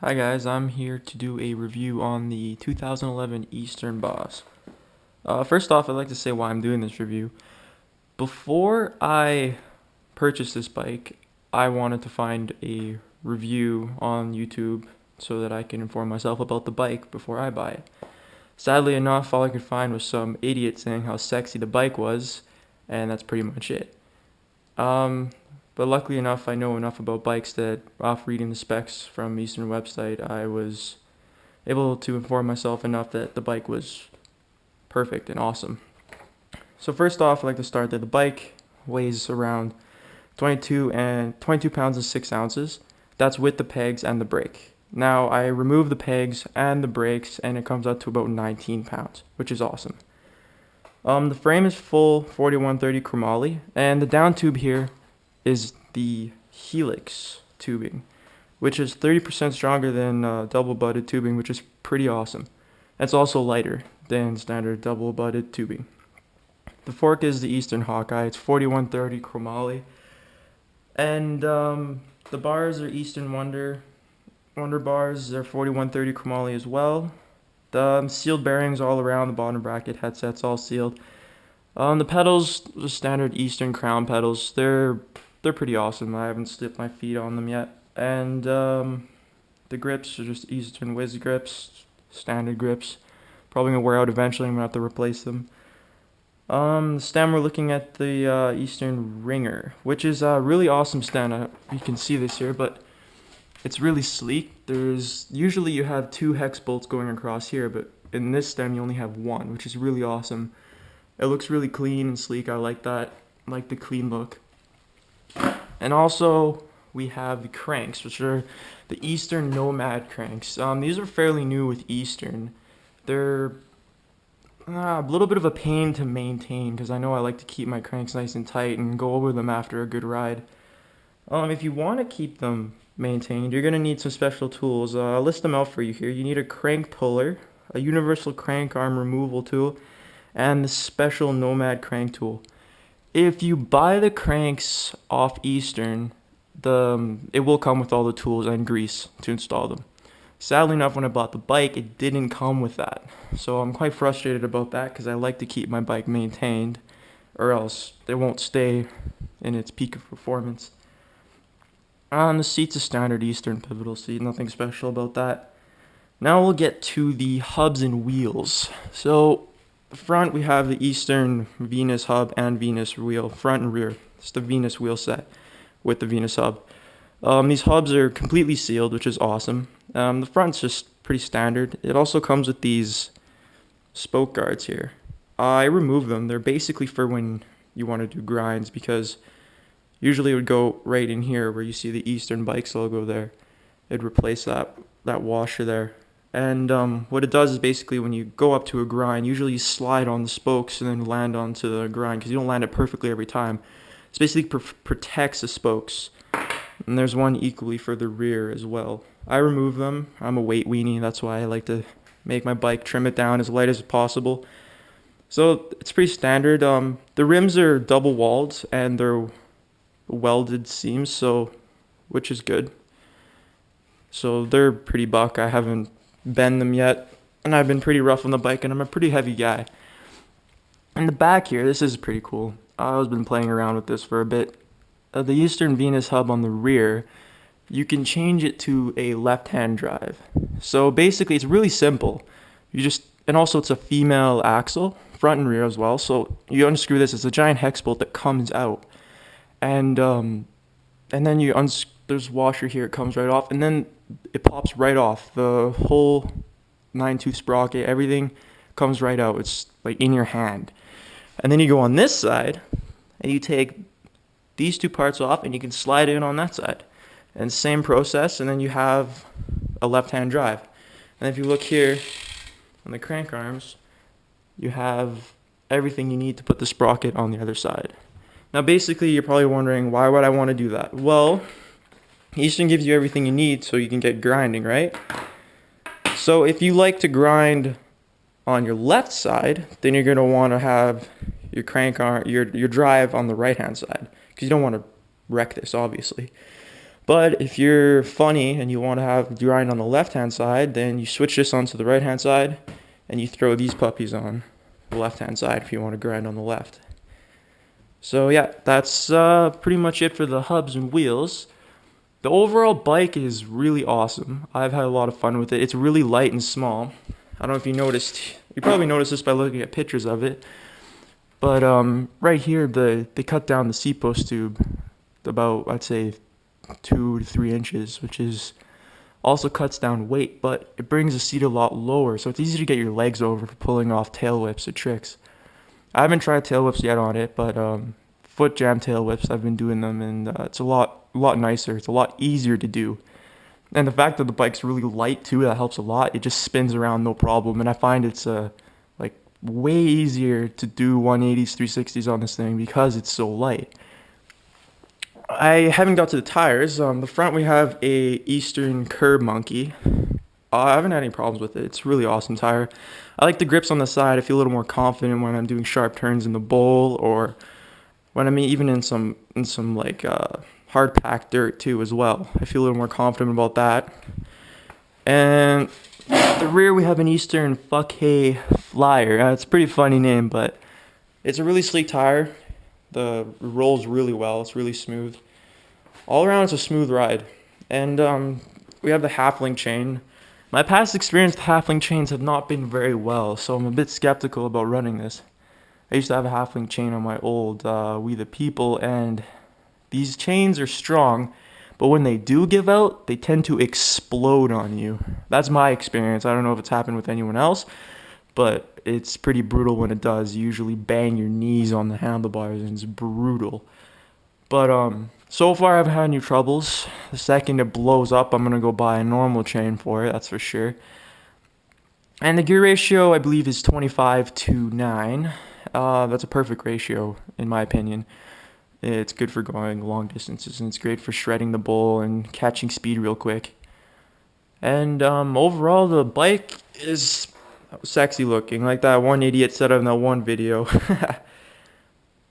Hi guys, I'm here to do a review on the 2011 Eastern Boss. First off, I'd like to say why I'm doing this review. Before I purchased this bike, I wanted to find a review on YouTube so that I can inform myself about the bike before I buy it. Sadly enough, all I could find was some idiot saying how sexy the bike was, and that's pretty much it. Um, but luckily enough, I know enough about bikes that off reading the specs from Eastern website, I was able to inform myself enough that the bike was perfect and awesome. So first off, I'd like to start that the bike weighs around 22 pounds and 6 ounces. That's with the pegs and the brake. Now I remove the pegs and the brakes and it comes out to about 19 pounds, which is awesome. The frame is full 4130 chromoly, and the down tube here is the Helix tubing, which is 30% stronger than double butted tubing, which is pretty awesome. It's also lighter than standard double butted tubing. The fork is the Eastern Hawkeye. It's 4130 chromoly, and the bars are Eastern Wonder bars. They're 4130 chromoly as well. The sealed bearings all around the bottom bracket, headsets all sealed. The pedals, the standard Eastern Crown pedals. They're pretty awesome. I haven't slipped my feet on them yet. And the grips are just Eastern Wiz grips, standard grips. Probably gonna wear out eventually. I'm gonna have to replace them. The stem, we're looking at the Eastern Ringer, which is a really awesome stem. You can see this here, but it's really sleek. There's usually you have two hex bolts going across here, but in this stem you only have one, which is really awesome. It looks really clean and sleek. I like that. I like the clean look. And also we have the cranks, which are the Eastern Nomad cranks. These are fairly new with Eastern. They're a little bit of a pain to maintain because I know I like to keep my cranks nice and tight and go over them after a good ride. If you want to keep them maintained, you're going to need some special tools. I'll list them out for you here. You need a crank puller, a universal crank arm removal tool, and the special Nomad crank tool. If you buy the cranks off Eastern, it will come with all the tools and grease to install them. Sadly enough, when I bought the bike, it didn't come with that. So I'm quite frustrated about that because I like to keep my bike maintained or else it won't stay in its peak of performance. The seat's a standard Eastern pivotal seat, nothing special about that. Now we'll get to the hubs and wheels. So the front, we have the Eastern Venus hub and Venus wheel, front and rear. It's the Venus wheel set with the Venus hub. These hubs are completely sealed, which is awesome. The front's just pretty standard. It also comes with these spoke guards here. I remove them. They're basically for when you want to do grinds because usually it would go right in here where you see the Eastern Bikes logo there. It'd replace that washer there. And what it does is basically when you go up to a grind, usually you slide on the spokes and then land onto the grind because you don't land it perfectly every time. It basically protects the spokes. And there's one equally for the rear as well. I remove them. I'm a weight weenie. That's why I like to make my bike, trim it down as light as possible. So it's pretty standard. The rims are double walled and they're welded seams, so which is good. So they're pretty buck. I haven't bent them yet, and I've been pretty rough on the bike, and I'm a pretty heavy guy. In the back here, this is pretty cool. I've been playing around with this for a bit. The Eastern Venus hub on the rear, you can change it to a left-hand drive. So basically, it's really simple. And also it's a female axle, front and rear as well. So you unscrew this. It's a giant hex bolt that comes out, and then there's a washer here. It comes right off, and then it pops right off. The whole 9-tooth sprocket, everything comes right out. It's like in your hand. And then you go on this side, and you take these two parts off and you can slide in on that side, and same process, and then you have a left-hand drive. And if you look here on the crank arms, you have everything you need to put the sprocket on the other side. Now basically you're probably wondering, why would I want to do that? Well, Eastern gives you everything you need so you can get grinding, right? So if you like to grind on your left side, then you're going to want to have your crank arm, your drive on the right-hand side, because you don't want to wreck this, obviously. But if you're funny and you want to have grind on the left hand side, then you switch this onto the right hand side and you throw these puppies on the left hand side if you want to grind on the left. So yeah, that's pretty much it for the hubs and wheels. The overall bike is really awesome. I've had a lot of fun with it. It's really light and small. I don't know if you noticed. You probably noticed this by looking at pictures of it. But right here, they cut down the seat post tube about, I'd say, 2 to 3 inches, which is also cuts down weight, but it brings the seat a lot lower, so it's easy to get your legs over for pulling off tail whips or tricks. I haven't tried tail whips yet on it, but foot jam tail whips, I've been doing them, and it's a lot nicer. It's a lot easier to do. And the fact that the bike's really light too, that helps a lot. It just spins around no problem, and I find it's like way easier to do 180s, 360s on this thing because it's so light. I haven't got to the tires. The front we have a Eastern Curb Monkey. I haven't had any problems with it. It's a really awesome tire. I like the grips on the side. I feel a little more confident when I'm doing sharp turns in the bowl, or when I'm even in some like hard packed dirt too as well. I feel a little more confident about that. And at the rear we have an Eastern Fuck Hey Flyer. It's a pretty funny name, but it's a really sleek tire. The rolls really well. It's really smooth. All around, it's a smooth ride. And we have the Halfling chain. My past experience with Halfling chains have not been very well, so I'm a bit skeptical about running this. I used to have a Halfling chain on my old We the People, and these chains are strong, but when they do give out, they tend to explode on you. That's my experience. I don't know if it's happened with anyone else, but it's pretty brutal when it does. You usually bang your knees on the handlebars, and it's brutal. But so far I haven't had any troubles. The second it blows up, I'm gonna go buy a normal chain for it, that's for sure. And the gear ratio, I believe, is 25:9. That's a perfect ratio, in my opinion. It's good for going long distances, and it's great for shredding the bowl and catching speed real quick. And overall, the bike is sexy looking, like that one idiot said in that one video.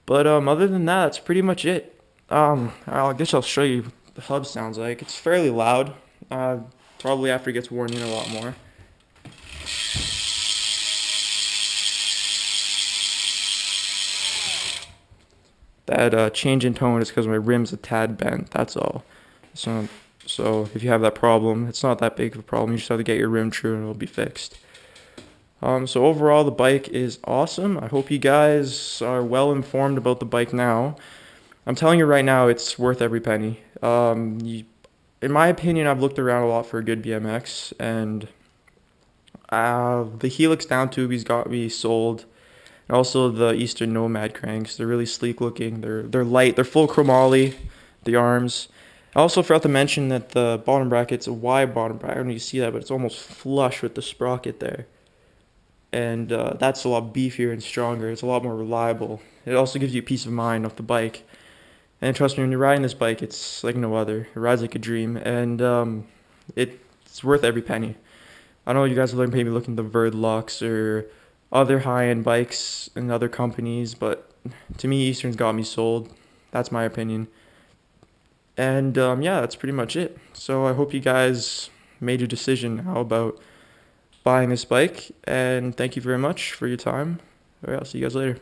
But other than that, that's pretty much it. I guess I'll show you what the hub sounds like. It's fairly loud. Probably after it gets worn in a lot more. That change in tone is because my rim's a tad bent, that's all. So if you have that problem, it's not that big of a problem. You just have to get your rim true and it'll be fixed. So overall, the bike is awesome. I hope you guys are well informed about the bike now. I'm telling you right now, it's worth every penny. In my opinion, I've looked around a lot for a good BMX, and the Helix down tubies got me sold. And also the Eastern Nomad cranks. They're really sleek looking. They're light. They're full chromoly. The arms. I also forgot to mention that the bottom bracket's a wide bottom bracket. I don't know if you see that, but it's almost flush with the sprocket there. And that's a lot beefier and stronger. It's a lot more reliable. It also gives you peace of mind off the bike. And trust me, when you're riding this bike, it's like no other. It rides like a dream, and it's worth every penny. I know you guys are maybe looking at the Verdlux or other high-end bikes and other companies, but to me, Eastern's got me sold. That's my opinion. And yeah, that's pretty much it. So I hope you guys made your decision now about buying this bike, and thank you very much for your time. All right, I'll see you guys later.